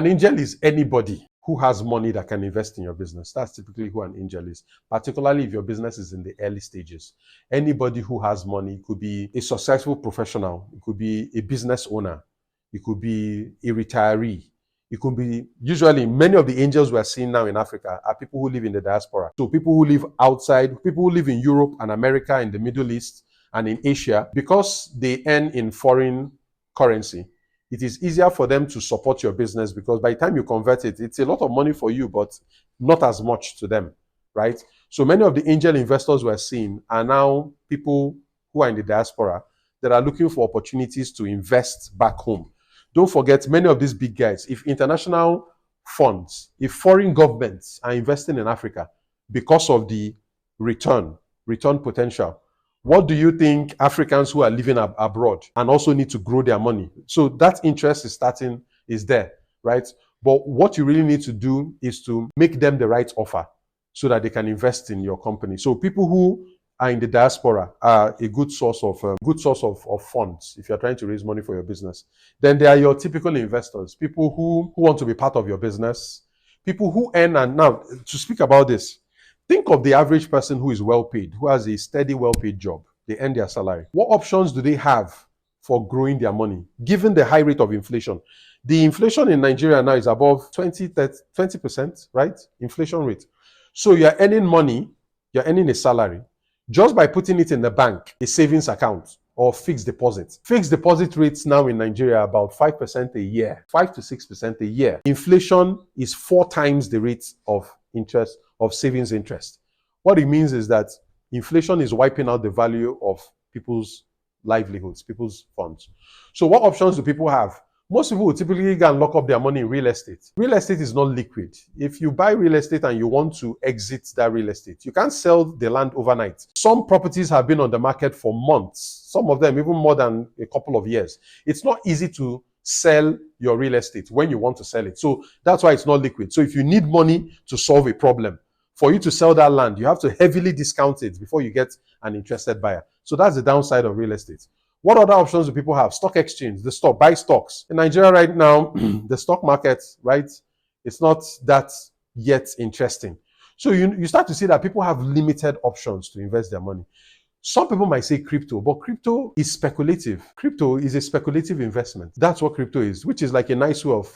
An angel is anybody who has money that can invest in your business. That's typically who an angel is, particularly if your business is in the early stages. Anybody who has money, it could be a successful professional, it could be a business owner, it could be a retiree. It could be, usually many of the angels we're seeing now in Africa are people who live in the diaspora. So people who live outside, people who live in Europe and America, in the Middle East and in Asia, because they earn in foreign currency, it is easier for them to support your business, because by the time you convert it, it's a lot of money for you, but not as much to them, right? So many of the angel investors we're seeing are now people who are in the diaspora that are looking for opportunities to invest back home. Don't forget, many of these big guys, if international funds, if foreign governments are investing in Africa because of the return potential, what do you think Africans who are living abroad and also need to grow their money? So that interest is there, right? But what you really need to do is to make them the right offer so that they can invest in your company. So people who are in the diaspora are a good source of funds if you're trying to raise money for your business. Then there are your typical investors, people who want to be part of your business, people who earn. And now, to speak about this, think of the average person who is well paid, who has a steady, well-paid job. They earn their salary. What options do they have for growing their money, given the high rate of inflation? The inflation in Nigeria now is above 20%, right? Inflation rate. So you're earning money, you're earning a salary, just by putting it in the bank, a savings account or fixed deposit. Fixed deposit rates now in Nigeria are about 5% a year, 5 to 6% a year. Inflation is 4 times the rate of interest, of savings interest. What it means is that inflation is wiping out the value of people's livelihoods, people's funds. So what options do people have? Most people will typically go and lock up their money in real estate. Real estate is not liquid. If you buy real estate and you want to exit that real estate, you can't sell the land overnight. Some properties have been on the market for months, some of them even more than a couple of years. It's not easy to sell your real estate when you want to sell it. So that's why it's not liquid. So if you need money to solve a problem, for you to sell that land, you have to heavily discount it before you get an interested buyer. So that's the downside of real estate. What other options do people have? Stock exchange, buy stocks. In Nigeria right now, the stock market, right, it's not that yet interesting. So you start to see that people have limited options to invest their money. Some people might say crypto, but crypto is speculative. Crypto is a speculative investment. That's what crypto is, which is like a nice way of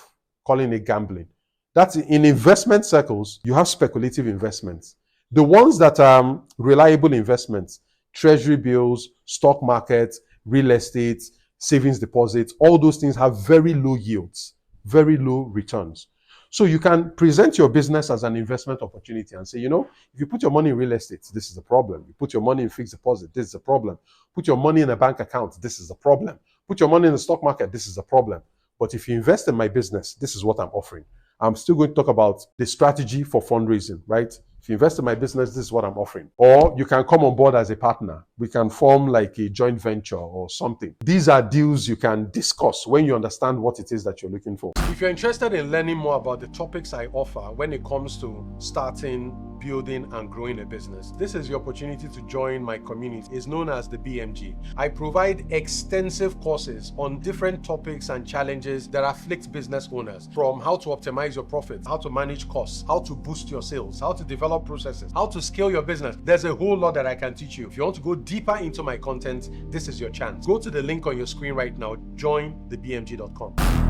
calling it gambling. That's in investment circles, you have speculative investments. The ones that are reliable investments, treasury bills, stock markets, real estate, savings deposits, all those things have very low yields, very low returns. So you can present your business as an investment opportunity and say, if you put your money in real estate, this is a problem. You put your money in fixed deposit, this is a problem. Put your money in a bank account, this is a problem. Put your money in the stock market, this is a problem. But if you invest in my business, this is what I'm offering. I'm still going to talk about the strategy for fundraising, right? If you invest in my business, this is what I'm offering. Or you can come on board as a partner. We can form like a joint venture or something. These are deals you can discuss when you understand what it is that you're looking for. If you're interested in learning more about the topics I offer when it comes to starting, building, and growing a business, this is your opportunity to join my community. It's known as the BMG. I provide extensive courses on different topics and challenges that afflict business owners, from how to optimize your profits, how to manage costs, how to boost your sales, how to develop processes, how to scale your business. There's a whole lot that I can teach you. If you want to go deeper into my content, this is your chance. Go to the link on your screen right now, jointhebmg.com.